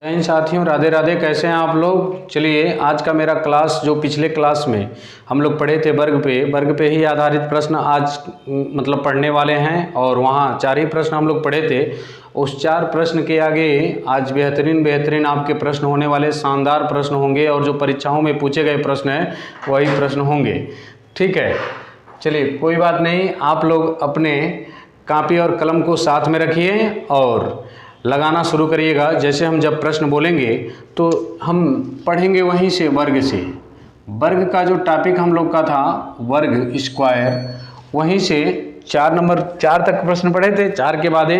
जय हिंद साथियों, राधे राधे। कैसे हैं आप लोग। चलिए, आज का मेरा क्लास जो पिछले क्लास में हम लोग पढ़े थे वर्ग पे ही आधारित प्रश्न आज मतलब पढ़ने वाले हैं। और वहाँ 4 ही प्रश्न हम लोग पढ़े थे। उस 4 प्रश्न के आगे आज बेहतरीन आपके प्रश्न होने वाले, शानदार प्रश्न होंगे और जो परीक्षाओं में पूछे गए प्रश्न हैं वही प्रश्न होंगे। ठीक है, चलिए कोई बात नहीं। आप लोग अपने कॉपी और कलम को साथ में रखिए और लगाना शुरू करिएगा। जैसे हम जब प्रश्न बोलेंगे तो हम पढ़ेंगे वहीं से वर्ग का जो टॉपिक हम लोग का था वर्ग स्क्वायर, वहीं से 4 नंबर 4 तक प्रश्न पढ़े थे। 4 के बाद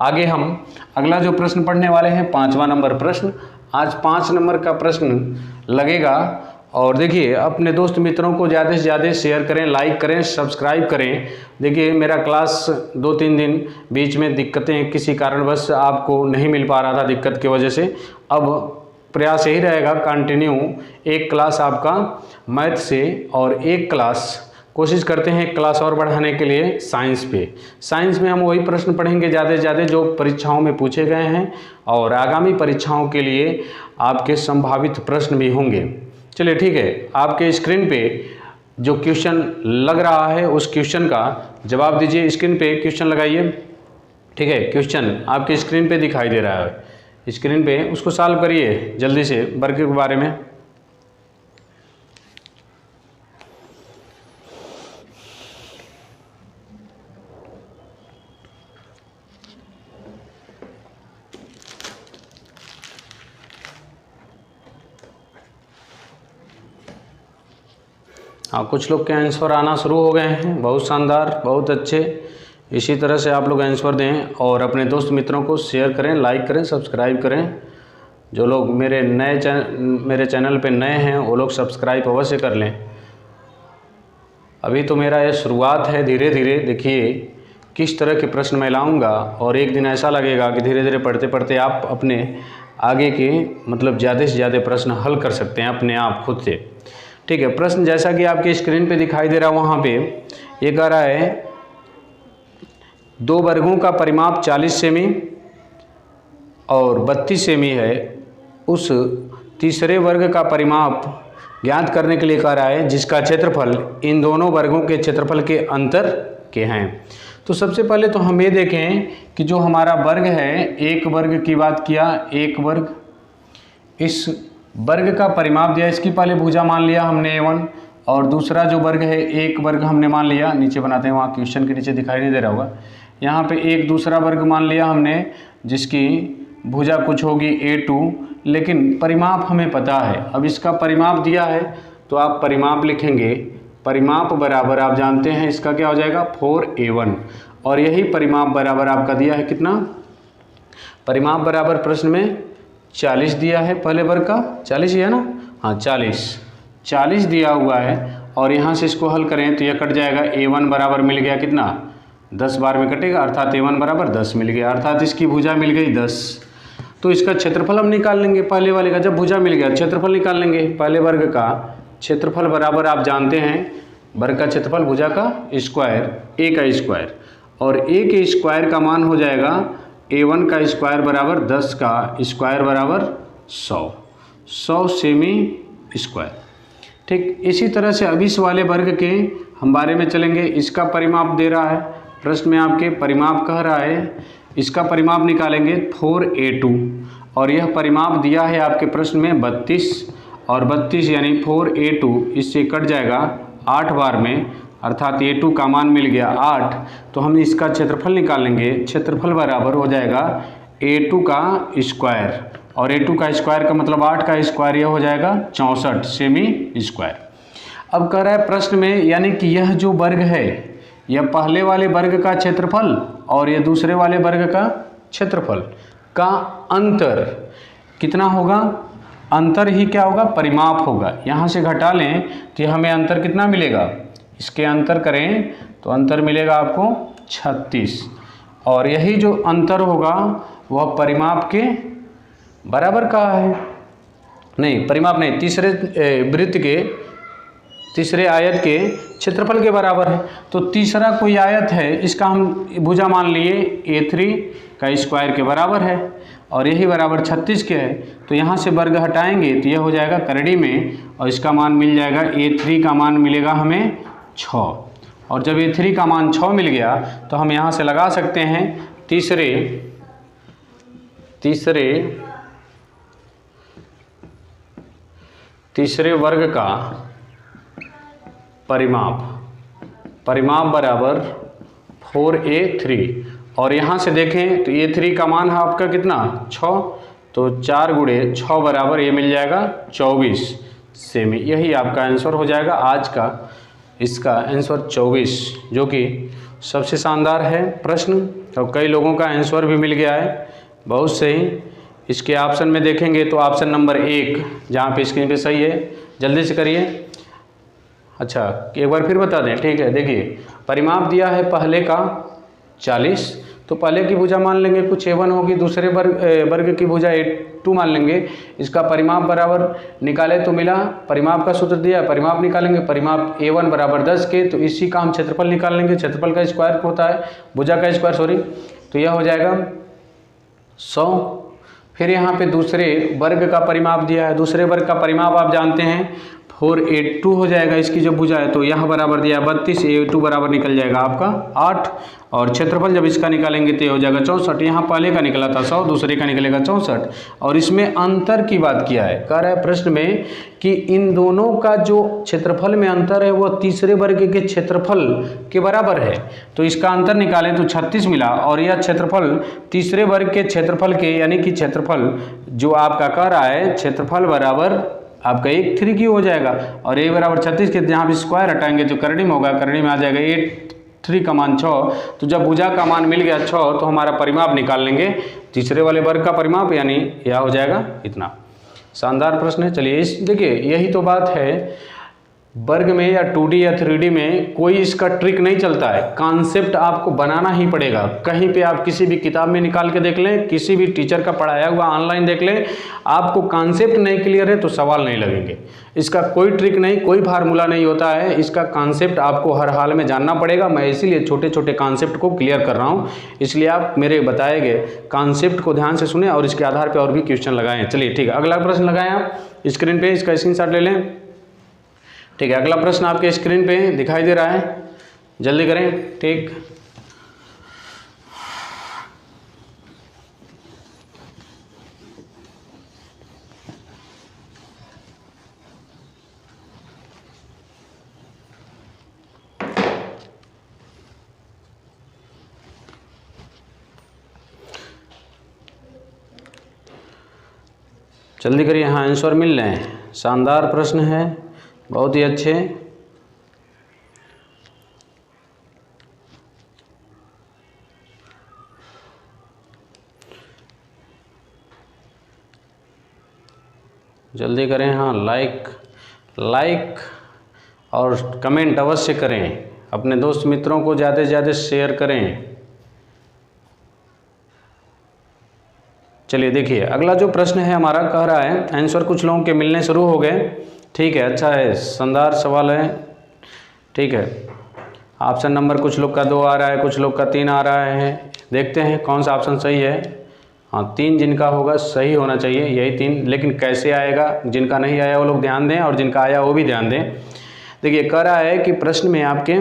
आगे हम अगला जो प्रश्न पढ़ने वाले हैं 5वां नंबर प्रश्न। आज 5 नंबर का प्रश्न लगेगा। और देखिए, अपने दोस्त मित्रों को ज़्यादा से ज़्यादा शेयर करें, लाइक करें, सब्सक्राइब करें। देखिए, मेरा क्लास 2-3 दिन बीच में दिक्कतें किसी कारणवश आपको नहीं मिल पा रहा था, दिक्कत की वजह से। अब प्रयास यही रहेगा कंटिन्यू एक क्लास आपका मैथ से और एक क्लास कोशिश करते हैं एक क्लास और बढ़ाने के लिए साइंस पे। साइंस में हम वही प्रश्न पढ़ेंगे ज़्यादा से ज़्यादा जो परीक्षाओं में पूछे गए हैं और आगामी परीक्षाओं के लिए आपके संभावित प्रश्न भी होंगे। चलिए ठीक है, आपके स्क्रीन पे जो क्वेश्चन लग रहा है उस क्वेश्चन का जवाब दीजिए। स्क्रीन पे क्वेश्चन लगाइए। ठीक है, क्वेश्चन आपके स्क्रीन पे दिखाई दे रहा है, स्क्रीन पे उसको सॉल्व करिए जल्दी से वर्ग के बारे में। हाँ, कुछ लोग के आंसर आना शुरू हो गए हैं। बहुत शानदार, बहुत अच्छे। इसी तरह से आप लोग आंसर दें और अपने दोस्त मित्रों को शेयर करें, लाइक करें, सब्सक्राइब करें। जो लोग मेरे चैनल पे नए हैं वो लोग सब्सक्राइब अवश्य कर लें। अभी तो मेरा ये शुरुआत है, धीरे धीरे देखिए किस तरह के प्रश्न मैं लाऊंगा और एक दिन ऐसा लगेगा कि धीरे धीरे पढ़ते पढ़ते आप अपने आगे के मतलब ज़्यादा से ज़्यादा प्रश्न हल कर सकते हैं अपने आप खुद से। ठीक है, प्रश्न जैसा कि आपके स्क्रीन पे दिखाई दे रहा है वहाँ पे ये कह रहा है 2 वर्गों का परिमाप 40 सेमी और 32 सेमी है। उस तीसरे वर्ग का परिमाप ज्ञात करने के लिए कह रहा है जिसका क्षेत्रफल इन दोनों वर्गों के क्षेत्रफल के अंतर के हैं। तो सबसे पहले तो हम ये देखें कि जो हमारा वर्ग है, एक वर्ग की बात किया, एक वर्ग, इस वर्ग का परिमाप दिया, इसकी पहले भुजा मान लिया हमने A1 और दूसरा जो वर्ग है एक वर्ग हमने मान लिया, नीचे बनाते हैं, वहाँ क्वेश्चन के नीचे दिखाई नहीं दे रहा होगा। यहाँ पे एक दूसरा वर्ग मान लिया हमने जिसकी भुजा कुछ होगी A2, लेकिन परिमाप हमें पता है। अब इसका परिमाप दिया है तो आप परिमाप लिखेंगे, परिमाप बराबर आप जानते हैं इसका क्या हो जाएगा 4A1 और यही परिमाप बराबर आपका दिया है कितना, परिमाप बराबर प्रश्न में 40 दिया है, पहले वर्ग का 40 ही है ना, हाँ 40 दिया हुआ है। और यहाँ से इसको हल करें तो यह कट जाएगा। A1 बराबर मिल गया कितना 10 बार में कटेगा, अर्थात A1 बराबर 10 मिल गया, अर्थात इसकी भुजा मिल गई 10। तो इसका क्षेत्रफल हम निकाल लेंगे, पहले वाले का जब भुजा मिल गया क्षेत्रफल निकाल लेंगे। पहले वर्ग का क्षेत्रफल बराबर आप जानते हैं वर्ग का क्षेत्रफल भुजा का स्क्वायर, A का स्क्वायर, और A के स्क्वायर का मान हो जाएगा A1 का स्क्वायर बराबर 10 का स्क्वायर बराबर 100 सेमी स्क्वायर। ठीक, इसी तरह से अब इस वाले वर्ग के हम बारे में चलेंगे। इसका परिमाप दे रहा है प्रश्न में, आपके परिमाप कह रहा है, इसका परिमाप निकालेंगे 4A2 और यह परिमाप दिया है आपके प्रश्न में 32 और 32 यानी 4A2 इससे कट जाएगा 8 बार में, अर्थात A2 का मान मिल गया 8। तो हम इसका क्षेत्रफल निकालेंगे, क्षेत्रफल बराबर हो जाएगा A2 का स्क्वायर और A2 का स्क्वायर का मतलब 8 का स्क्वायर, यह हो जाएगा 64 सेमी स्क्वायर। अब कह रहा है प्रश्न में, यानी कि यह जो वर्ग है यह पहले वाले वर्ग का क्षेत्रफल और यह दूसरे वाले वर्ग का क्षेत्रफल का अंतर कितना होगा, अंतर ही क्या होगा परिमाप होगा। यहाँ से घटा लें तो हमें अंतर कितना मिलेगा, इसके अंतर करें तो अंतर मिलेगा आपको 36 और यही जो अंतर होगा वह परिमाप के बराबर का है, नहीं परिमाप नहीं, तीसरे वृत्त के तीसरे आयत के क्षेत्रफल के बराबर है। तो तीसरा कोई आयत है, इसका हम भुजा मान लिए A3 का स्क्वायर के बराबर है और यही बराबर 36 के है, तो यहाँ से वर्ग हटाएंगे तो यह हो जाएगा करड़ी में, और इसका मान मिल जाएगा A3 का मान मिलेगा हमें 6। और जब A3 का मान 6 मिल गया तो हम यहाँ से लगा सकते हैं तीसरे वर्ग का परिमाप बराबर 4A3। और यहाँ से देखें तो A3 का मान है आपका कितना 6, तो 4 गुणे 6 बराबर ये मिल जाएगा 24 सेमी। यही आपका आंसर हो जाएगा आज का, इसका आंसर 24, जो कि सबसे शानदार है प्रश्न। तो कई लोगों का आंसर भी मिल गया है, बहुत सही। इसके ऑप्शन में देखेंगे तो ऑप्शन नंबर 1 जहाँ पे स्क्रीन पे सही है, जल्दी से करिए। अच्छा एक बार फिर बता दें, ठीक है। देखिए परिमाप दिया है पहले का 40, तो पहले की भुजा मान लेंगे कुछ A1 होगी, दूसरे वर्ग की भुजा A2 मान लेंगे। इसका परिमाप बराबर निकाले तो मिला, परिमाप का सूत्र दिया, परिमाप निकालेंगे, परिमाप A1 बराबर 10 के, तो इसी का हम क्षेत्रफल निकाल लेंगे। क्षेत्रफल का स्क्वायर होता है भुजा का स्क्वायर, सॉरी, तो यह हो जाएगा 100। फिर यहाँ पे दूसरे वर्ग का परिमाप दिया है, दूसरे वर्ग का परिमाप आप जानते हैं 4A2 हो जाएगा इसकी जो भुजा है, तो यहाँ बराबर दिया 32, A2 बराबर निकल जाएगा आपका 8, और क्षेत्रफल जब इसका निकालेंगे तो ये हो जाएगा 64। यहाँ पहले का निकला था 100, दूसरे का निकलेगा 64। और इसमें अंतर की बात किया है, कह रहा है प्रश्न में कि इन दोनों का जो क्षेत्रफल में अंतर है वो तीसरे वर्ग के क्षेत्रफल के बराबर है, तो इसका अंतर निकालें तो 36 मिला। और यह क्षेत्रफल तीसरे वर्ग के क्षेत्रफल के, यानी कि क्षेत्रफल जो आपका कह रहा है क्षेत्रफल बराबर आपका 1/3 की हो जाएगा, और A बराबर 36 के जहाँ पे स्क्वायर हटाएंगे तो करड़ी में होगा, करड़ी में आ जाएगा 8/3 का मान 6। तो जब भुजा का मान मिल गया 6 तो हमारा परिमाप निकाल लेंगे तीसरे वाले वर्ग का परिमाप, यानी यह हो जाएगा इतना। शानदार प्रश्न है। चलिए इस देखिए यही तो बात है, वर्ग में या 2D या 3D में कोई इसका ट्रिक नहीं चलता है, कॉन्सेप्ट आपको बनाना ही पड़ेगा। कहीं पे आप किसी भी किताब में निकाल के देख लें, किसी भी टीचर का पढ़ाया हुआ ऑनलाइन देख लें, आपको कॉन्सेप्ट नहीं क्लियर है तो सवाल नहीं लगेंगे। इसका कोई ट्रिक नहीं, कोई फार्मूला नहीं होता है, इसका कॉन्सेप्ट आपको हर हाल में जानना पड़ेगा। मैं इसीलिए छोटे छोटे कॉन्सेप्ट को क्लियर कर रहा हूँ, इसलिए आप मेरे बताए गए कॉन्सेप्ट को ध्यान से सुने और इसके आधार पर और भी क्वेश्चन लगाएं। चलिए ठीक है, अगला प्रश्न लगाएं आप स्क्रीन पर, इसका स्क्रीनशॉट ले लें। ठीक है, अगला प्रश्न आपके स्क्रीन पे दिखाई दे रहा है, जल्दी करें। ठीक, जल्दी करिए। हाँ आंसर मिल रहे हैं, शानदार प्रश्न है, बहुत ही अच्छे। जल्दी करें। हाँ लाइक और कमेंट अवश्य करें, अपने दोस्त मित्रों को ज़्यादा से ज़्यादा शेयर करें। चलिए देखिए अगला जो प्रश्न है हमारा, कह रहा है आंसर कुछ लोगों के मिलने शुरू हो गए। ठीक है, अच्छा है, शानदार सवाल है। ठीक है, ऑप्शन नंबर कुछ लोग का 2 आ रहा है, कुछ लोग का 3 आ रहा है। देखते हैं कौन सा ऑप्शन सही है। हाँ 3 जिनका होगा सही होना चाहिए, यही 3, लेकिन कैसे आएगा, जिनका नहीं आया वो लोग ध्यान दें और जिनका आया वो भी ध्यान दें। देखिए कह रहा है कि प्रश्न में आपके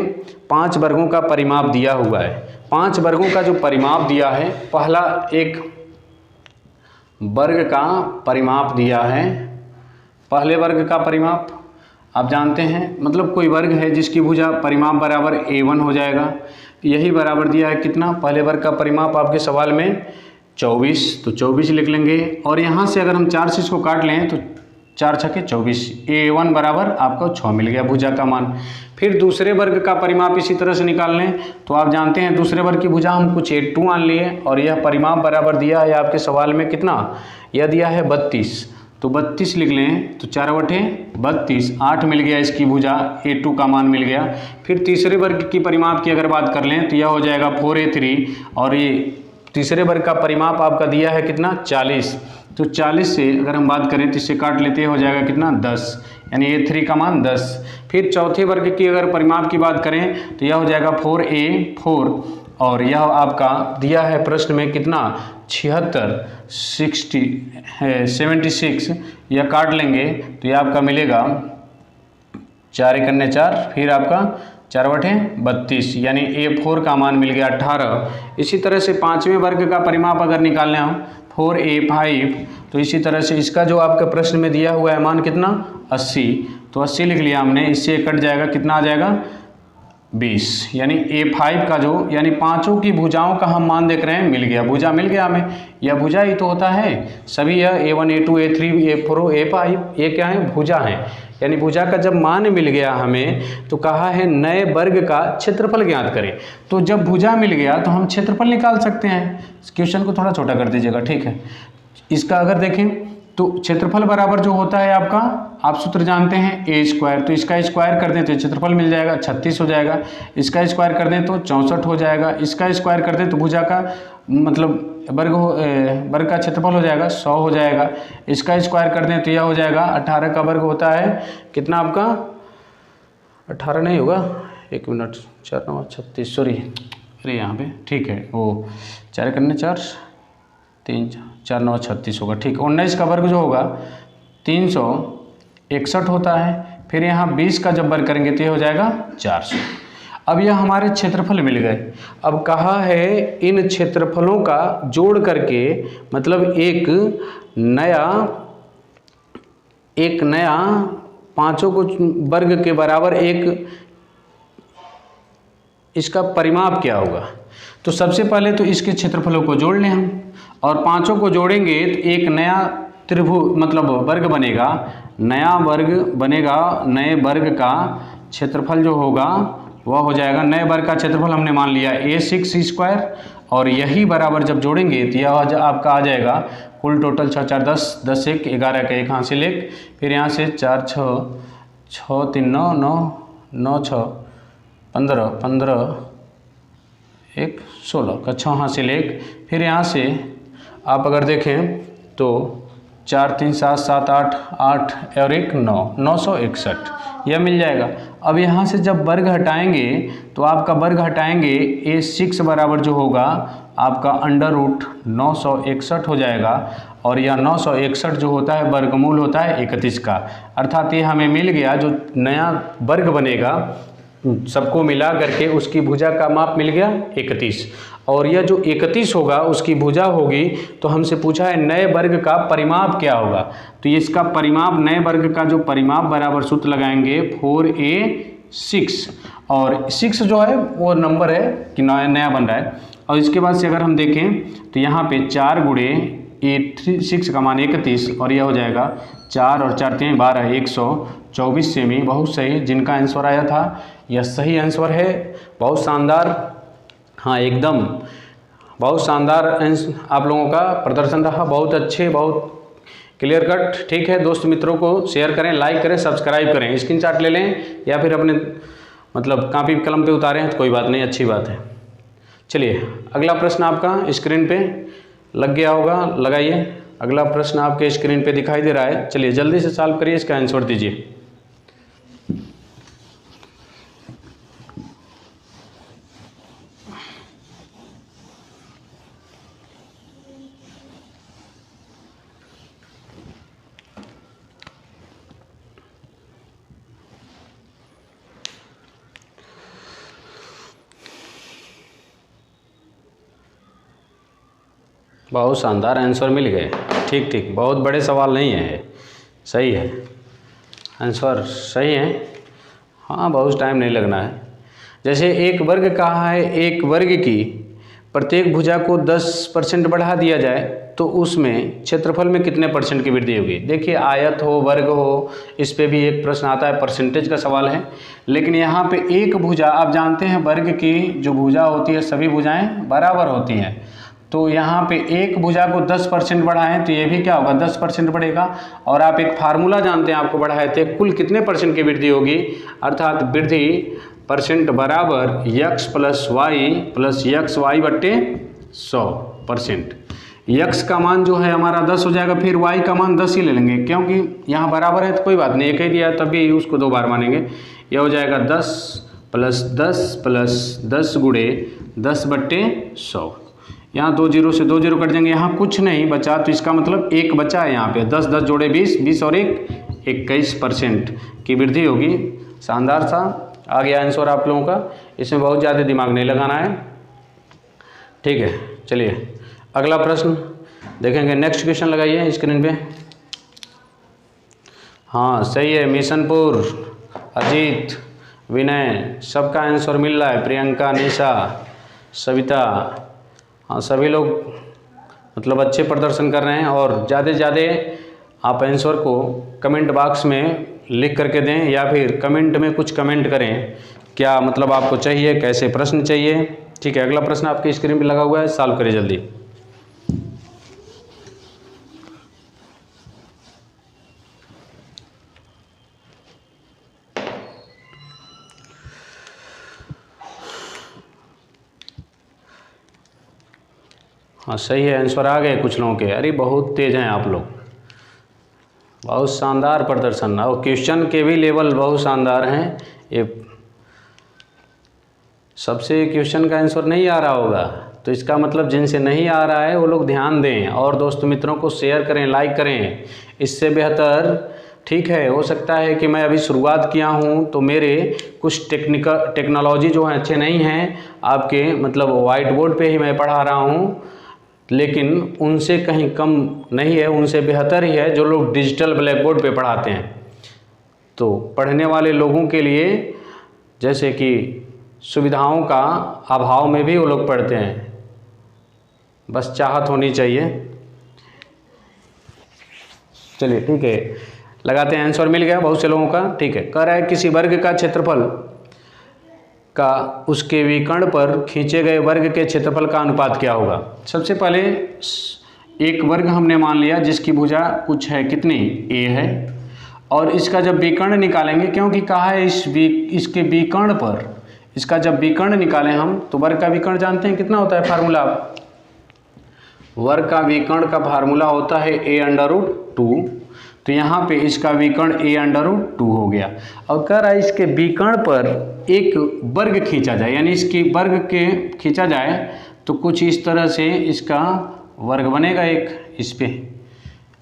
5 वर्गों का परिमाप दिया हुआ है। 5 वर्गों का जो परिमाप दिया है, पहला एक वर्ग का परिमाप दिया है, पहले वर्ग का परिमाप आप जानते हैं, मतलब कोई वर्ग है जिसकी भुजा परिमाप बराबर A1 हो जाएगा, यही बराबर दिया है कितना, पहले वर्ग का परिमाप आपके सवाल में 24, तो 24 लिख लेंगे। और यहाँ से अगर हम 4 से इसको काट लें तो 4 छके 24, A1 बराबर आपको 6 मिल गया भुजा का मान। फिर दूसरे वर्ग का परिमाप इसी तरह से निकाल लें, तो आप जानते हैं दूसरे वर्ग की भुजा हम कुछ A2 मान लिए, और यह परिमाप बराबर दिया है आपके सवाल में कितना, यह दिया है 32, तो 32 लिख लें, तो 4 बटे 32, 8 मिल गया इसकी भुजा, A2 का मान मिल गया। फिर तीसरे वर्ग की परिमाप की अगर बात कर लें तो यह हो जाएगा 4A3, और ये तीसरे वर्ग का परिमाप आपका दिया है कितना 40, तो 40 से अगर हम बात करें तो इससे काट लेते हो जाएगा कितना 10, यानी A3 का मान 10। फिर चौथे वर्ग की अगर परिमाप की बात करें तो यह हो जाएगा 4A4, और यह आपका दिया है प्रश्न में कितना 76 यह काट लेंगे तो ये आपका मिलेगा 4 × 4, फिर आपका 4/32 यानी A4 का मान मिल गया 18। इसी तरह से पाँचवें वर्ग का परिमाप अगर निकालने हम 4A5, तो इसी तरह से इसका जो आपका प्रश्न में दिया हुआ है मान कितना 80, तो 80 लिख लिया हमने, इससे कट जाएगा कितना आ जाएगा 20, यानी A5 का जो यानी पांचों की भुजाओं का हम मान देख रहे हैं मिल गया, भुजा मिल गया हमें, यह भुजा ही तो होता है सभी, यह A1 A2 A3 A4 A5 ये क्या है भुजा है। यानी भुजा का जब मान मिल गया हमें तो कहा है नए वर्ग का क्षेत्रफल ज्ञात करें, तो जब भुजा मिल गया तो हम क्षेत्रफल निकाल सकते हैं। क्वेश्चन को थोड़ा छोटा कर दीजिएगा, ठीक है। इसका अगर देखें तो क्षेत्रफल बराबर जो होता है आपका, आप सूत्र जानते हैं A², तो इसका स्क्वायर कर दें तो क्षेत्रफल मिल जाएगा 36 हो जाएगा, इसका स्क्वायर कर दें तो 64 हो जाएगा, इसका स्क्वायर कर दें तो भुजा का मतलब वर्ग का क्षेत्रफल हो जाएगा 100 हो जाएगा, इसका स्क्वायर कर दें तो यह हो जाएगा 18 का वर्ग होता है कितना आपका 18 नहीं होगा, 1 मिनट 4 9 36 सॉरी, अरे यहाँ पे ठीक है वो 4 × 4 3 4 9 36 होगा, ठीक है। 19 का वर्ग जो होगा 361 होता है, फिर यहाँ 20 का जब वर्ग करेंगे तो ये हो जाएगा 400। अब यह हमारे क्षेत्रफल मिल गए। अब कहा है इन क्षेत्रफलों का जोड़ करके मतलब एक नया पांचों को वर्ग के बराबर एक इसका परिमाप क्या होगा। तो सबसे पहले तो इसके क्षेत्रफलों को जोड़ लें हम, और पांचों को जोड़ेंगे तो एक नया त्रिभुज मतलब वर्ग बनेगा, नया वर्ग बनेगा, नए वर्ग का क्षेत्रफल जो होगा वह हो जाएगा, नए वर्ग का क्षेत्रफल हमने मान लिया A6² और यही बराबर जब जोड़ेंगे तो यह आपका आ जाएगा कुल टोटल 6 4 10 10 1 11 का 1 हासिल 1, फिर यहाँ से 4 6 6 3 9 9 9 6 15 15 1 16 का 6 हासिल 1, फिर यहाँ से आप अगर देखें तो 4 3 7 7 8 8 और 1 9 961 यह मिल जाएगा। अब यहाँ से जब वर्ग हटाएंगे तो आपका वर्ग हटाएंगे A6 बराबर जो होगा आपका √961 हो जाएगा, और यह 961 जो होता है वर्गमूल होता है 31 का, अर्थात ये हमें मिल गया जो नया वर्ग बनेगा सबको मिला करके उसकी भुजा का माप मिल गया 31, और यह जो 31 होगा उसकी भुजा होगी। तो हमसे पूछा है नए वर्ग का परिमाप क्या होगा, तो इसका परिमाप नए वर्ग का जो परिमाप बराबर सूत्र लगाएंगे 4A6, और 6 जो है वो नंबर है कि नया बन रहा है। और इसके बाद से अगर हम देखें तो यहाँ पे 4 × 6 का मान 31 और यह हो जाएगा 4 और 4 3 12 124 सेमी। बहुत सही, जिनका आंसर आया था यह सही आंसर है, बहुत शानदार, हाँ एकदम बहुत शानदार आप लोगों का प्रदर्शन रहा, बहुत अच्छे, बहुत क्लियर कट। ठीक है, दोस्त मित्रों को शेयर करें, लाइक करें, सब्सक्राइब करें, स्क्रीनशॉट ले लें या फिर अपने मतलब कापी कलम पे उतारें तो कोई बात नहीं, अच्छी बात है। चलिए अगला प्रश्न आपका स्क्रीन पे लग गया होगा, लगाइए। अगला प्रश्न आपके स्क्रीन पे दिखाई दे रहा है, चलिए जल्दी से सॉल्व करिए, इसका आंसर दीजिए। बहुत शानदार आंसर मिल गए, ठीक ठीक, बहुत बड़े सवाल नहीं है, सही है आंसर, सही है। हाँ बहुत टाइम नहीं लगना है। जैसे एक वर्ग कहा है, एक वर्ग की प्रत्येक भुजा को 10% बढ़ा दिया जाए तो उसमें क्षेत्रफल में कितने % की वृद्धि होगी। देखिए आयत हो, वर्ग हो, इस पे भी एक प्रश्न आता है, परसेंटेज का सवाल है। लेकिन यहाँ पे एक भुजा, आप जानते हैं वर्ग की जो भुजा होती है सभी भुजाएं बराबर होती हैं, तो यहाँ पे एक भुजा को 10% बढ़ाएं तो ये भी क्या होगा 10% बढ़ेगा। और आप एक फार्मूला जानते हैं, आपको बढ़ाए थे, कुल कितने % की वृद्धि होगी, अर्थात वृद्धि % बराबर x + y + xy/100%। x का मान जो है हमारा 10 हो जाएगा, फिर y का मान 10 ही ले लेंगे क्योंकि यहाँ बराबर है तो कोई बात नहीं, एक ही दिया है तभी उसको 2 बार मानेंगे। यह हो जाएगा 10 + 10 + 10 × 10/100, यहाँ 2 जीरो से 2 जीरो कट जाएंगे, यहाँ कुछ नहीं बचा, तो इसका मतलब 1 बचा है यहाँ पे। 10 10 जोड़े 20, 20 और 1 21% की वृद्धि होगी। शानदार सा आ गया आंसर आप लोगों का, इसमें बहुत ज़्यादा दिमाग नहीं लगाना है, ठीक है। चलिए अगला प्रश्न देखेंगे। नेक्स्ट क्वेश्चन लगाइए स्क्रीन पे। हाँ सही है, मिशनपुर, अजीत, विनय, सबका आंसर मिल रहा है। प्रियंका, निशा, सविता, हाँ सभी लोग मतलब अच्छे प्रदर्शन कर रहे हैं। और ज़्यादा से ज़्यादा आप आंसर को कमेंट बॉक्स में लिख करके दें, या फिर कमेंट में कुछ कमेंट करें, क्या मतलब आपको चाहिए, कैसे प्रश्न चाहिए, ठीक है। अगला प्रश्न आपकी स्क्रीन पे लगा हुआ है, सॉल्व करिए जल्दी। हाँ सही है, आंसर आ गए कुछ लोगों के। अरे बहुत तेज हैं आप लोग, बहुत शानदार प्रदर्शन, और क्वेश्चन के भी लेवल बहुत शानदार हैं। ये सबसे क्वेश्चन का आंसर नहीं आ रहा होगा, तो इसका मतलब जिनसे नहीं आ रहा है वो लोग ध्यान दें और दोस्त मित्रों को शेयर करें, लाइक करें। इससे बेहतर, ठीक है, हो सकता है कि मैं अभी शुरुआत किया हूँ तो मेरे कुछ टेक्नोलॉजी जो है अच्छे नहीं हैं, आपके मतलब वाइट बोर्ड पे ही मैं पढ़ा रहा हूँ, लेकिन उनसे कहीं कम नहीं है, उनसे बेहतर ही है जो लोग डिजिटल ब्लैक बोर्ड पे पढ़ाते हैं। तो पढ़ने वाले लोगों के लिए जैसे कि सुविधाओं का अभाव में भी वो लोग पढ़ते हैं, बस चाहत होनी चाहिए। चलिए ठीक है, लगाते हैं। आंसर मिल गया बहुत से लोगों का, ठीक है। कह रहा है किसी वर्ग का क्षेत्रफल का उसके विकर्ण पर खींचे गए वर्ग के क्षेत्रफल का अनुपात क्या होगा। सबसे पहले एक वर्ग हमने मान लिया जिसकी भुजा कुछ है, कितनी, a है, और इसका जब विकर्ण निकालेंगे, क्योंकि कहा है इसके विकर्ण पर, इसका जब विकर्ण निकालें हम, तो वर्ग का विकर्ण जानते हैं कितना होता है फार्मूला। वर्ग का विकर्ण का फार्मूला होता है a√2, तो यहाँ पे इसका विकर्ण a√2 हो गया। और कह रहा है इसके विकर्ण पर एक वर्ग खींचा जाए, यानी इसकी वर्ग के खींचा जाए तो कुछ इस तरह से इसका वर्ग बनेगा एक इस पे,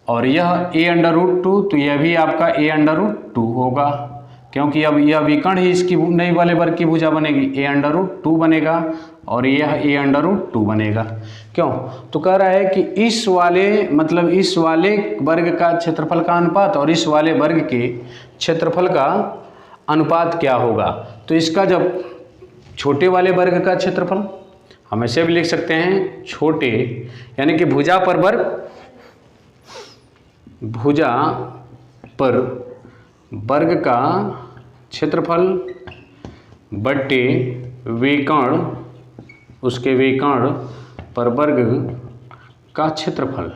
और यह a√2, तो यह भी आपका a√2 होगा, क्योंकि अब यह विकर्ण ही इसकी नई वाले वर्ग की भुजा बनेगी, a√2 बनेगा, और यह a√2 बनेगा। क्यों, तो कह रहा है कि इस वाले मतलब इस वाले वर्ग का क्षेत्रफल का अनुपात और इस वाले वर्ग के क्षेत्रफल का अनुपात क्या होगा। तो इसका जब छोटे वाले वर्ग का क्षेत्रफल हम ऐसे भी लिख सकते हैं, छोटे यानी कि भुजा पर वर्ग का क्षेत्रफल बट्टे विकर्ण, उसके विकर्ण पर वर्ग का क्षेत्रफल।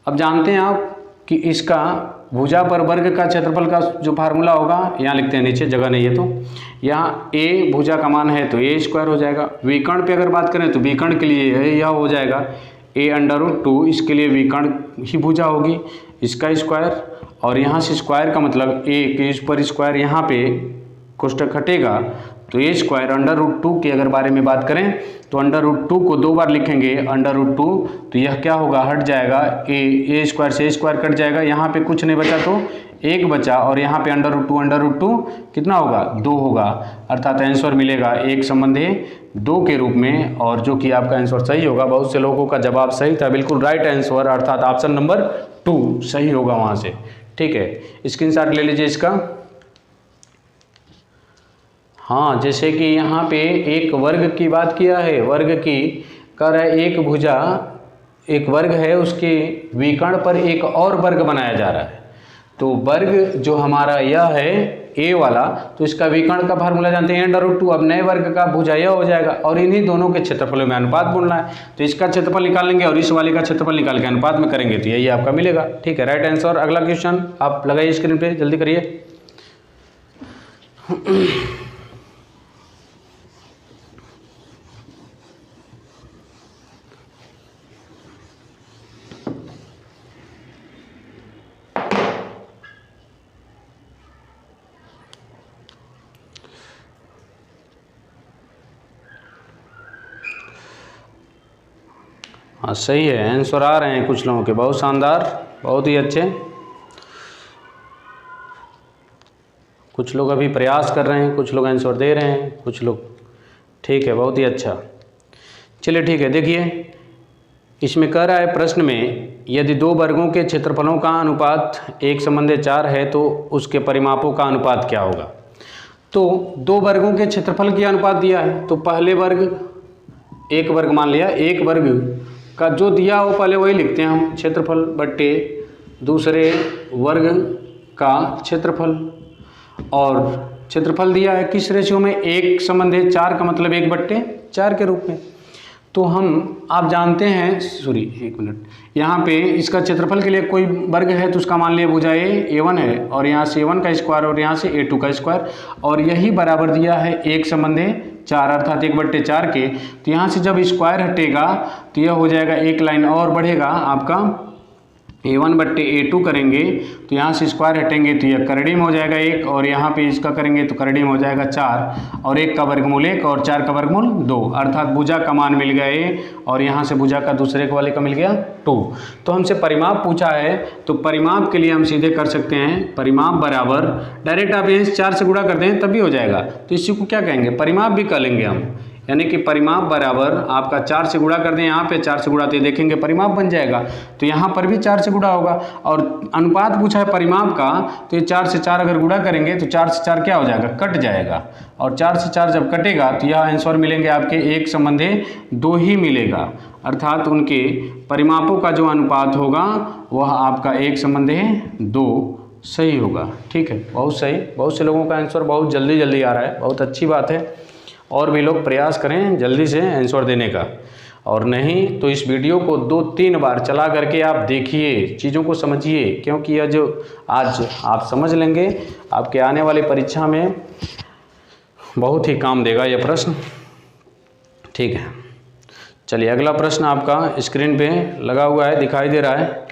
अब जानते हैं आप कि इसका भुजा पर वर्ग का क्षेत्रफल का जो फार्मूला होगा, यहाँ लिखते हैं, नीचे जगह नहीं है तो यहाँ a भुजा का मान है तो a² हो जाएगा। विकर्ण पे अगर बात करें तो विकर्ण के लिए यह हो जाएगा a√2, इसके लिए विकर्ण ही भुजा होगी, इसका स्क्वायर, और यहाँ से स्क्वायर का मतलब a के ऊपर स्क्वायर, यहाँ पे कोष्ठक हटेगा तो a² √2 के अगर बारे में बात करें तो √2 को 2 बार लिखेंगे, √2, तो यह क्या होगा, हट जाएगा, a² से a² कट जाएगा, यहाँ पे कुछ नहीं बचा तो 1 बचा, और यहाँ पे √2 कितना होगा, 2 होगा, अर्थात आंसर मिलेगा 1 संबंधी 2 के रूप में, और जो कि आपका आंसर सही होगा। बहुत से लोगों का जवाब सही था, बिल्कुल राइट आंसर, अर्थात ऑप्शन नंबर 2 सही होगा वहाँ से, ठीक है। स्क्रीनशॉट ले लीजिए इसका। हाँ, जैसे कि यहाँ पे एक वर्ग की बात किया है, वर्ग की कह रहा है एक भुजा, एक वर्ग है, उसके विकर्ण पर एक और वर्ग बनाया जा रहा है। तो वर्ग जो हमारा यह है a वाला, तो इसका विकर्ण का फार्मूला जानते हैं a√2। अब नए वर्ग का भुजा यह हो जाएगा, और इन्हीं दोनों के क्षेत्रफलों में अनुपात बोलना है, तो इसका क्षेत्रफल निकाल लेंगे और इस वाले का क्षेत्रफल निकाल के अनुपात में करेंगे, तो यही आपका मिलेगा, ठीक है, राइट आंसर। अगला क्वेश्चन आप लगाइए स्क्रीन पे, जल्दी करिए। हाँ सही है, आंसर आ रहे हैं कुछ लोगों के, बहुत शानदार, बहुत ही अच्छे। कुछ लोग अभी प्रयास कर रहे हैं, कुछ लोग आंसर दे रहे हैं, कुछ लोग, ठीक है, बहुत ही अच्छा। चलिए ठीक है, देखिए इसमें कह रहा है प्रश्न में, यदि दो वर्गों के क्षेत्रफलों का अनुपात 1:4 है तो उसके परिमापों का अनुपात क्या होगा। तो दो वर्गों के क्षेत्रफल की अनुपात दिया है, तो पहले वर्ग, एक वर्ग मान लिया, एक वर्ग का जो दिया हो पहले वही लिखते हैं हम, क्षेत्रफल बट्टे दूसरे वर्ग का क्षेत्रफल। और क्षेत्रफल दिया है किस रेशियो में, 1:4 का मतलब 1/4 के रूप में। तो हम, आप जानते हैं, सॉरी एक मिनट, यहाँ पे इसका क्षेत्रफल के लिए कोई वर्ग है तो उसका मान लिया भुजा A1 है, और यहाँ से A1 का स्क्वायर और यहाँ से A2 का स्क्वायर, और यही बराबर दिया है 1:4 अर्थात 1/4 के। तो यहाँ से जब स्क्वायर हटेगा तो यह हो जाएगा, एक लाइन और बढ़ेगा आपका, A1/A2 करेंगे तो यहाँ से स्क्वायर हटेंगे तो यह करड़ी में हो जाएगा 1, और यहाँ पे इसका करेंगे तो करड़ी में हो जाएगा 4, और 1 का वर्गमूल 1 और 4 का वर्गमूल 2, अर्थात भुजा का मान मिल गया A, और यहाँ से भुजा का दूसरे के वाले का मिल गया 2। तो हमसे परिमाप पूछा है, तो परिमाप के लिए हम सीधे कर सकते हैं, परिमाप बराबर, डायरेक्ट आप यहाँ 4 से गुणा कर दें तब भी हो जाएगा, तो इसी को क्या कहेंगे, परिमाप भी कर लेंगे हम, यानी कि परिमाप बराबर आपका 4 से गुणा कर दें, यहाँ पे 4 से गुणाते देखेंगे परिमाप बन जाएगा, तो यहाँ पर भी 4 से गुणा होगा। और अनुपात पूछा है परिमाप का, तो ये 4 से 4 अगर गुणा करेंगे तो 4 से 4 क्या हो जाएगा, कट जाएगा, और 4 से 4 जब कटेगा तो यह आंसर मिलेंगे आपके 1:2 ही मिलेगा, अर्थात उनके परिमापों का जो अनुपात होगा वह आपका 1:2 सही होगा। ठीक है, बहुत सही, बहुत से लोगों का आंसर बहुत जल्दी जल्दी आ रहा है, बहुत अच्छी बात है। और भी लोग प्रयास करें जल्दी से आंसर देने का, और नहीं तो इस वीडियो को 2-3 बार चला करके आप देखिए, चीज़ों को समझिए, क्योंकि यह जो आज आप समझ लेंगे आपके आने वाली परीक्षा में बहुत ही काम देगा यह प्रश्न। ठीक है, चलिए अगला प्रश्न आपका स्क्रीन पे लगा हुआ है, दिखाई दे रहा है,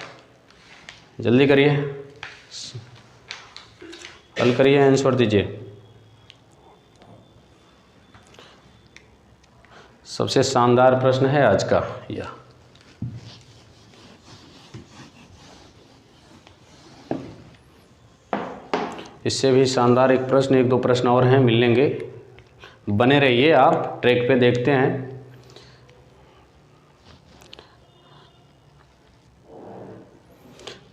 जल्दी करिए, हल करिए, आंसर दीजिए। सबसे शानदार प्रश्न है आज का यह। इससे भी शानदार एक प्रश्न, 1-2 प्रश्न और हैं, मिल लेंगे, बने रहिए आप ट्रैक पे, देखते हैं।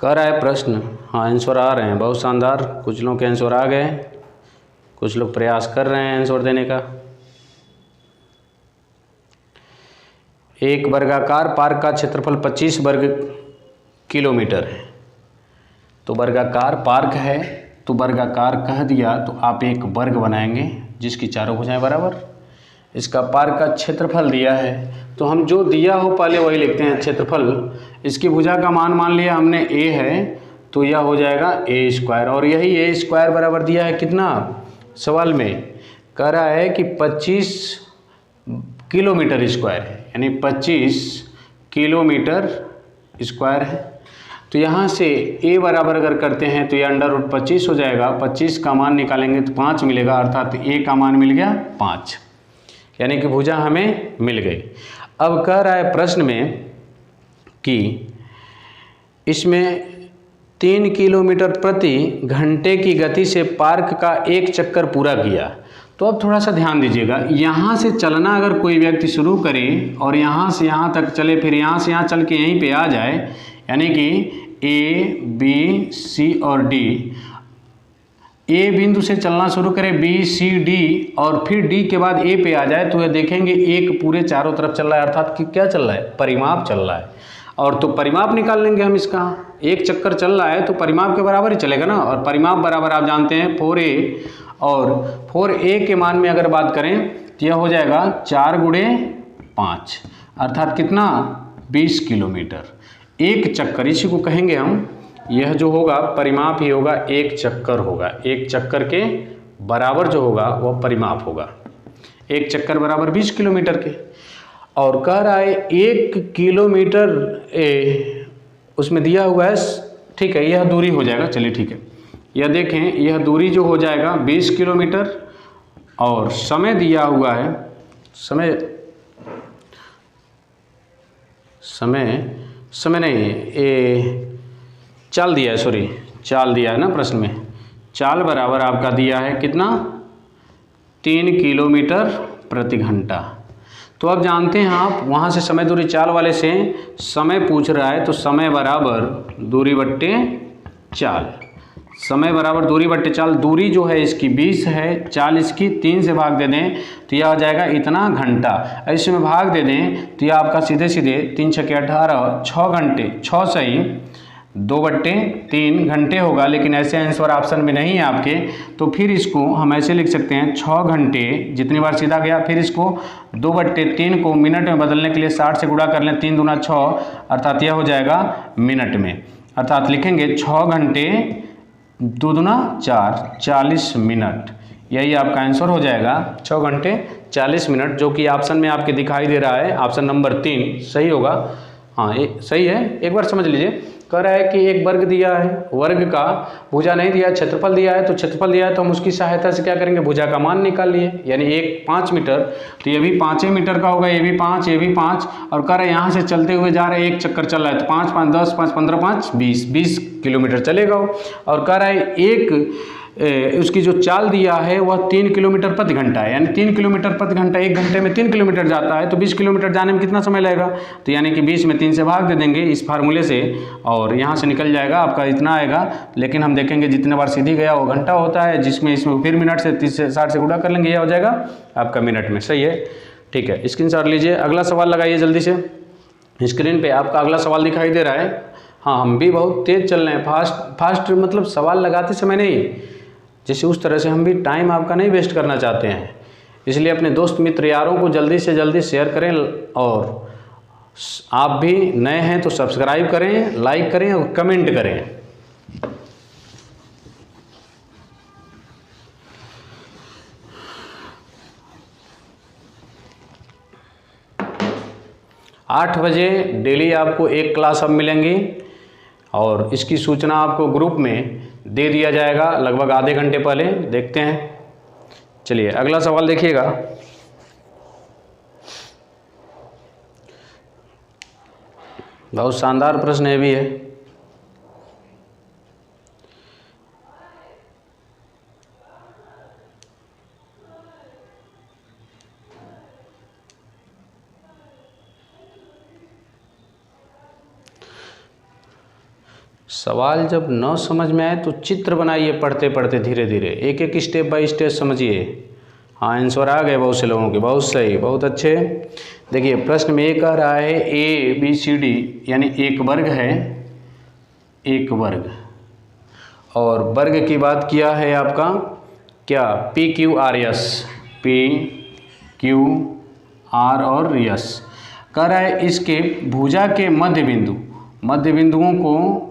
कह रहा है प्रश्न, हाँ आंसर आ रहे हैं, बहुत शानदार, कुछ लोगों के आंसर आ गए, कुछ लोग प्रयास कर रहे हैं आंसर देने का। एक वर्गाकार पार्क का क्षेत्रफल 25 वर्ग किलोमीटर है। तो वर्गाकार पार्क है, तो वर्गाकार कह दिया तो आप एक वर्ग बनाएंगे जिसकी चारों भुजाएं बराबर। इसका पार्क का क्षेत्रफल दिया है, तो हम जो दिया हो पहले वही लिखते हैं, क्षेत्रफल। इसकी भुजा का मान लिया हमने A है, तो यह हो जाएगा A², और यही A² बराबर दिया है कितना, सवाल में कह रहा है कि 25 किलोमीटर स्क्वायर है, यानी 25 किलोमीटर स्क्वायर है। तो यहाँ से A बराबर अगर करते हैं तो ये √25 हो जाएगा, 25 का मान निकालेंगे तो 5 मिलेगा, अर्थात A का मान मिल गया 5, यानी कि भुजा हमें मिल गई। अब कह रहा है प्रश्न में कि इसमें 3 किलोमीटर प्रति घंटे की गति से पार्क का एक चक्कर पूरा किया। तो अब थोड़ा सा ध्यान दीजिएगा, यहाँ से चलना अगर कोई व्यक्ति शुरू करे और यहाँ से यहाँ तक चले, फिर यहाँ से यहाँ चल के यहीं पे आ जाए, यानी कि A, B, C और D, A बिंदु से चलना शुरू करे, B, C, D और फिर D के बाद A पे आ जाए, तो ये देखेंगे एक पूरे चारों तरफ चल रहा है, अर्थात कि क्या चल रहा है, परिमाप चल रहा है। और तो परिमाप निकाल लेंगे हम इसका, एक चक्कर चल रहा है तो परिमाप के बराबर ही चलेगा ना, और परिमाप बराबर आप जानते हैं 4A, और 4A के मान में अगर बात करें तो यह हो जाएगा 4 × 5, अर्थात कितना, 20 किलोमीटर एक चक्कर, इसी को कहेंगे हम, यह जो होगा परिमाप ही होगा, एक चक्कर होगा, एक चक्कर के बराबर जो होगा वह परिमाप होगा, एक चक्कर बराबर 20 किलोमीटर के। और कह रहा है 1 किलोमीटर उसमें दिया हुआ है, ठीक है, यह दूरी हो जाएगा, चलिए ठीक है, यह देखें यह दूरी जो हो जाएगा 20 किलोमीटर, और समय दिया हुआ है, समय नहीं, ये चाल दिया है, सॉरी चाल दिया है ना प्रश्न में। चाल बराबर आपका दिया है कितना, 3 किलोमीटर प्रति घंटा। तो अब जानते हैं आप वहाँ से समय दूरी चाल वाले से समय पूछ रहा है, तो समय बराबर दूरी बट्टे चाल, समय बराबर दूरी बट्टे चाल। दूरी जो है इसकी 20 है, चाल इसकी 3 से भाग दे दें तो यह आ जाएगा इतना घंटा। ऐसे में भाग दे दें तो यह आपका सीधे सीधे 3 छक्के 18, 6 घंटे, 6 सही 2/3 घंटे होगा। लेकिन ऐसे आंसर ऑप्शन में नहीं है आपके, तो फिर इसको हम ऐसे लिख सकते हैं 6 घंटे, जितनी बार सीधा गया, फिर इसको 2/3 को मिनट में बदलने के लिए 60 से गुणा कर लें, 3 दूना 6, अर्थात यह हो जाएगा मिनट में। अर्थात लिखेंगे 6 घंटे 2 दूना 4, 40 मिनट। यही आपका आंसर हो जाएगा 6 घंटे 40 मिनट, जो कि ऑप्शन में आपके दिखाई दे रहा है। ऑप्शन नंबर 3 सही होगा। हाँ ये सही है, एक बार समझ लीजिए। कह रहा है कि एक वर्ग दिया है, वर्ग का भुजा नहीं दिया है, क्षेत्रफल दिया है। तो क्षेत्रफल दिया है तो हम उसकी सहायता से क्या करेंगे, भुजा का मान निकाल लिए। यानी एक 5 मीटर, तो ये भी 5 मीटर का होगा, ये भी 5, ये भी 5। और कह रहे हैं यहाँ से चलते हुए जा रहे हैं, एक चक्कर चल रहा है, तो 5 5 10 5 15 5 20 किलोमीटर चलेगा वो। और कह रहा है एक उसकी जो चाल दिया है वह 3 किलोमीटर प्रति घंटा है, यानी 3 किलोमीटर प्रति घंटा, 1 घंटे में 3 किलोमीटर जाता है। तो 20 किलोमीटर जाने में कितना समय लगेगा, तो यानी कि 20 में 3 से भाग दे देंगे इस फार्मूले से, और यहाँ से निकल जाएगा आपका इतना आएगा। लेकिन हम देखेंगे जितने बार सीधी गया वो घंटा होता है, जिसमें इसमें फिर मिनट से 30 से 60 से गुणा कर लेंगे, यह हो जाएगा आपका मिनट में। सही है, ठीक है, स्क्रीनशॉट लीजिए। अगला सवाल लगाइए जल्दी से। स्क्रीन पे आपका अगला सवाल दिखाई दे रहा है। हाँ, हम भी बहुत तेज़ चल रहे हैं, फास्ट मतलब सवाल लगाते समय नहीं, जैसे उस तरह से हम भी टाइम आपका नहीं वेस्ट करना चाहते हैं। इसलिए अपने दोस्त मित्र यारों को जल्दी से जल्दी शेयर करें, और आप भी नए हैं तो सब्सक्राइब करें, लाइक करें और कमेंट करें। आठ बजे डेली आपको एक क्लास अब मिलेंगी, और इसकी सूचना आपको ग्रुप में दे दिया जाएगा लगभग आधे घंटे पहले। देखते हैं, चलिए अगला सवाल देखिएगा। बहुत शानदार प्रश्न है भी है। सवाल जब न समझ में आए तो चित्र बनाइए, पढ़ते पढ़ते धीरे धीरे, एक एक स्टेप बाय स्टेप समझिए। हाँ, आंसर आ गए बहुत से लोगों के, बहुत सही, बहुत अच्छे। देखिए प्रश्न में ये कह रहा है ABCD यानी एक वर्ग है, एक वर्ग, और वर्ग की बात किया है आपका क्या, PQRS, PQR और S। कह रहा है इसके भुजा के मध्य बिंदुओं को,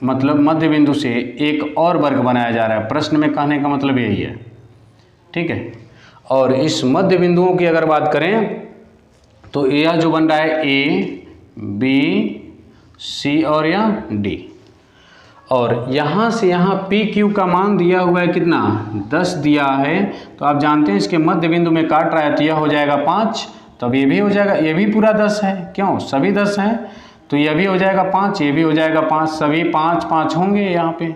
मतलब मध्य बिंदु से एक और वर्ग बनाया जा रहा है। प्रश्न में कहने का मतलब यही है, ठीक है। और इस मध्य बिंदुओं की अगर बात करें तो यह जो बन रहा है A, B, C और यह D, और यहाँ से यहाँ PQ का मान दिया हुआ है कितना, 10 दिया है। तो आप जानते हैं इसके मध्य बिंदु में काट रहा है तो यह हो जाएगा 5, तब ये भी हो जाएगा, ये भी पूरा 10 है, क्यों सभी 10 हैं, तो यह भी हो जाएगा 5, ये भी हो जाएगा 5, सभी 5 5 होंगे यहाँ पे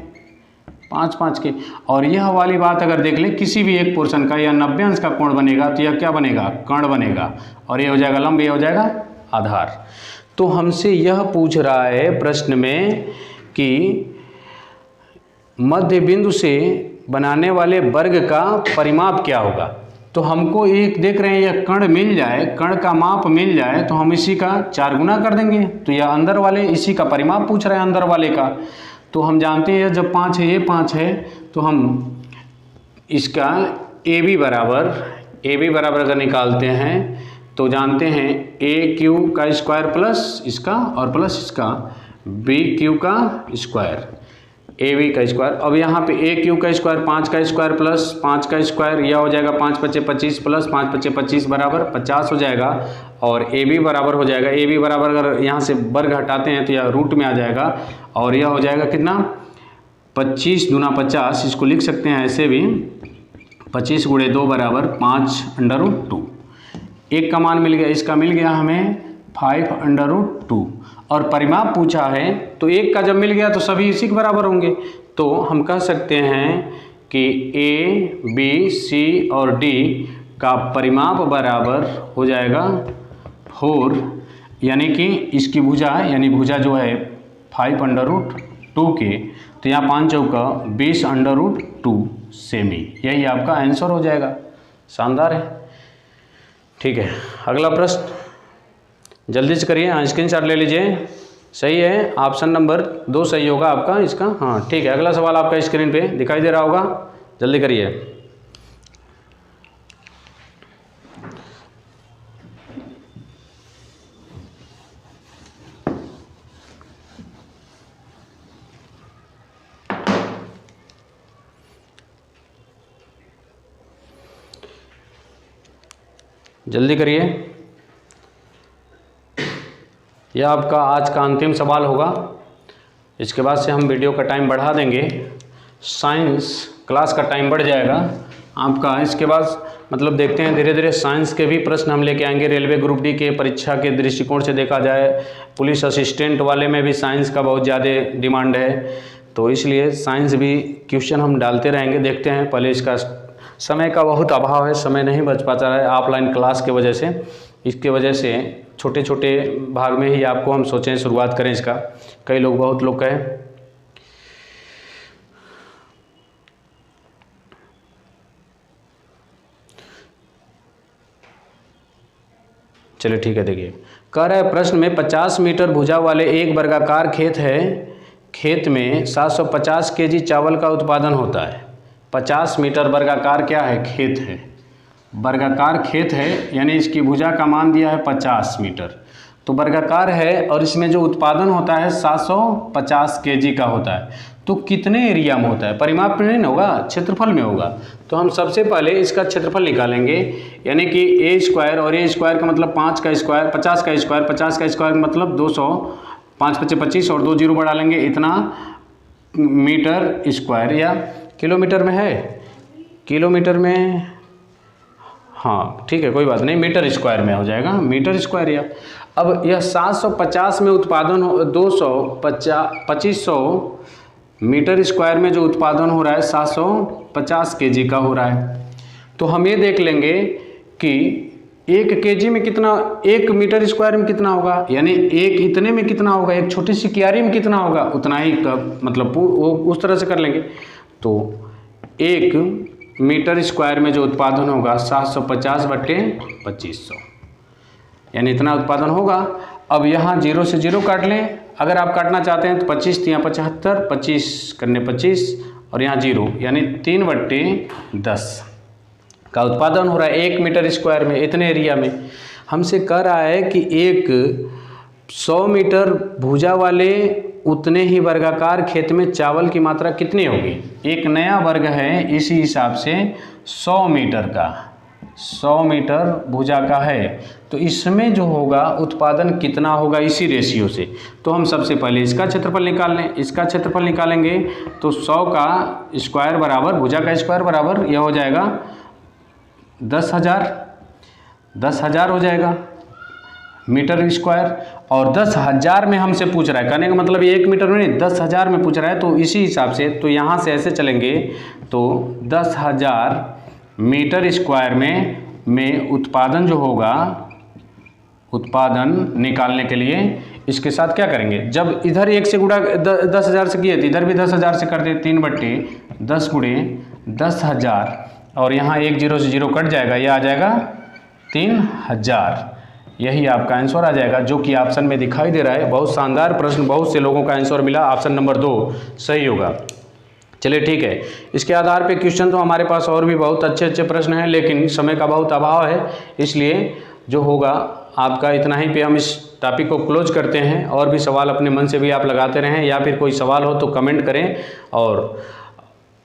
5 5 के। और यह वाली बात अगर देख लें, किसी भी एक पोर्शन का यह 90 अंश का कोण बनेगा, तो यह क्या बनेगा, कर्ण बनेगा, और ये हो जाएगा लंब, ये हो जाएगा आधार। तो हमसे यह पूछ रहा है प्रश्न में कि मध्य बिंदु से बनाने वाले वर्ग का परिमाप क्या होगा। तो हमको एक देख रहे हैं यह कर्ण मिल जाए, कर्ण का माप मिल जाए, तो हम इसी का 4 गुना कर देंगे। तो यह अंदर वाले, इसी का परिमाप पूछ रहे हैं अंदर वाले का। तो हम जानते हैं जब 5 है, ये 5 है, तो हम इसका AB बराबर अगर निकालते हैं तो जानते हैं AQ का स्क्वायर प्लस इसका और प्लस इसका BQ का स्क्वायर, AB का स्क्वायर। अब यहाँ पे AQ का स्क्वायर 5 का स्क्वायर प्लस 5 का स्क्वायर, यह हो जाएगा 5 5 25 प्लस 5 5 25 बराबर 50 हो जाएगा। और AB बराबर हो जाएगा, AB बराबर अगर यहाँ से वर्ग हटाते हैं तो यह रूट में आ जाएगा, और यह हो जाएगा कितना, 25 दूना 50, इसको लिख सकते हैं ऐसे भी, 25 गुणे 2 बराबर 5 √2। एक का मान मिल गया, इसका मिल गया हमें 5√2 और परिमाप पूछा है तो एक का जब मिल गया तो सभी इसी के बराबर होंगे। तो हम कह सकते हैं कि A, B, C और D का परिमाप बराबर हो जाएगा 4, यानी कि इसकी भुजा यानी भुजा जो है 5√2 के, तो यहाँ 5 चौका 20√2 सेमी, यही आपका आंसर हो जाएगा। शानदार है। ठीक है, अगला प्रश्न जल्दी से करिए, स्क्रीनशॉट ले लीजिए। सही है, ऑप्शन नंबर 2 सही होगा आपका इसका। हाँ ठीक है, अगला सवाल आपका स्क्रीन पे दिखाई दे रहा होगा, जल्दी करिए। जल्दी करिए, यह आपका आज का अंतिम सवाल होगा। इसके बाद से हम वीडियो का टाइम बढ़ा देंगे, साइंस क्लास का टाइम बढ़ जाएगा आपका। इसके बाद मतलब देखते हैं धीरे धीरे साइंस के भी प्रश्न हम लेके आएंगे। रेलवे ग्रुप डी के परीक्षा के दृष्टिकोण से देखा जाए, पुलिस असिस्टेंट वाले में भी साइंस का बहुत ज़्यादा डिमांड है, तो इसलिए साइंस भी क्वेश्चन हम डालते रहेंगे। देखते हैं, पहले इसका समय का बहुत अभाव है, समय नहीं बच पाता है ऑफलाइन क्लास के वजह से। इसके वजह से छोटे छोटे भाग में ही आपको हम सोचें शुरुआत करें इसका। कई लोग बहुत लोग कहें, चलिए ठीक है। देखिए कह रहा है प्रश्न में 50 मीटर भुजा वाले एक वर्गाकार खेत है, खेत में 750 केजी चावल का उत्पादन होता है। 50 मीटर वर्गाकार क्या है, खेत है, वर्गाकार खेत है, यानी इसकी भुजा का मान दिया है 50 मीटर, तो वर्गाकार है और इसमें जो उत्पादन होता है 750 केजी का होता है। तो कितने एरिया में होता है, परिमाप में नहीं होगा, क्षेत्रफल में होगा। तो हम सबसे पहले इसका क्षेत्रफल निकालेंगे, यानी कि ए स्क्वायर, और ए स्क्वायर का मतलब 5 का स्क्वायर, 50 का स्क्वायर, 50 का स्क्वायर मतलब 200, 5 × 25 और 2 जीरो बढ़ा लेंगे, इतना मीटर स्क्वायर, या किलोमीटर में है, किलोमीटर में, हाँ ठीक है कोई बात नहीं, मीटर स्क्वायर में हो जाएगा, मीटर स्क्वायर। या अब यह 750 में उत्पादन हो, 2500 मीटर स्क्वायर में जो उत्पादन हो रहा है 750 केजी का हो रहा है। तो हम ये देख लेंगे कि 1 केजी में कितना, 1 मीटर स्क्वायर में कितना होगा, यानी एक इतने में कितना होगा, एक छोटी सी क्यारी में कितना होगा, उतना ही का मतलब वो उस तरह से कर लेंगे। तो 1 मीटर स्क्वायर में जो उत्पादन होगा 750/2500, यानी इतना उत्पादन होगा। अब यहाँ 0 से 0 काट लें, अगर आप काटना चाहते हैं तो 25 × 75, 25 करने 25 और यहाँ 0, यानी 3/10 का उत्पादन हो रहा है 1 मीटर स्क्वायर में, इतने एरिया में। हमसे कह रहा है कि एक 100 मीटर भुजा वाले उतने ही वर्गाकार खेत में चावल की मात्रा कितनी होगी। एक नया वर्ग है, इसी हिसाब से 100 मीटर का, 100 मीटर भुजा का है, तो इसमें जो होगा उत्पादन कितना होगा इसी रेशियो से। तो हम सबसे पहले इसका क्षेत्रफल निकाल लें, इसका क्षेत्रफल निकालेंगे तो 100 का स्क्वायर बराबर, भुजा का स्क्वायर बराबर यह हो जाएगा 10,000 हो जाएगा मीटर स्क्वायर। और 10,000 में हमसे पूछ रहा है, कहने का मतलब ये 1 मीटर में नहीं 10,000 में पूछ रहा है, तो इसी हिसाब से तो यहाँ से ऐसे चलेंगे तो 10,000 मीटर स्क्वायर में उत्पादन जो होगा, उत्पादन निकालने के लिए इसके साथ क्या करेंगे, जब इधर 1 से गुणा 10,000 से किए तो इधर भी 10,000 से कर दे, 3/10 × 10,000 और यहाँ 1 0 से 0 कट जाएगा, यह आ जाएगा 3,000। यही आपका आंसर आ जाएगा, जो कि ऑप्शन में दिखाई दे रहा है। बहुत शानदार प्रश्न, बहुत से लोगों का आंसर मिला, ऑप्शन नंबर 2 सही होगा। चलिए ठीक है, इसके आधार पे क्वेश्चन तो हमारे पास और भी बहुत अच्छे अच्छे प्रश्न हैं, लेकिन समय का बहुत अभाव है, इसलिए जो होगा आपका इतना ही पे हम इस टॉपिक को क्लोज करते हैं। और भी सवाल अपने मन से भी आप लगाते रहें, या फिर कोई सवाल हो तो कमेंट करें और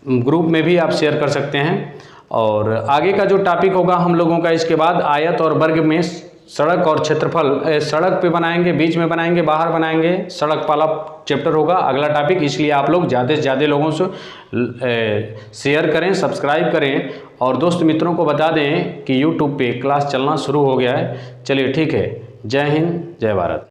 ग्रुप में भी आप शेयर कर सकते हैं। और आगे का जो टॉपिक होगा हम लोगों का, इसके बाद आयत और वर्ग में सड़क और क्षेत्रफल, सड़क पे बनाएंगे, बीच में बनाएंगे, बाहर बनाएंगे, सड़क वाला चैप्टर होगा अगला टॉपिक। इसलिए आप लोग ज़्यादा से ज़्यादा लोगों से शेयर करें, सब्सक्राइब करें और दोस्त मित्रों को बता दें कि यूट्यूब पे क्लास चलना शुरू हो गया है। चलिए ठीक है, जय हिंद, जय भारत।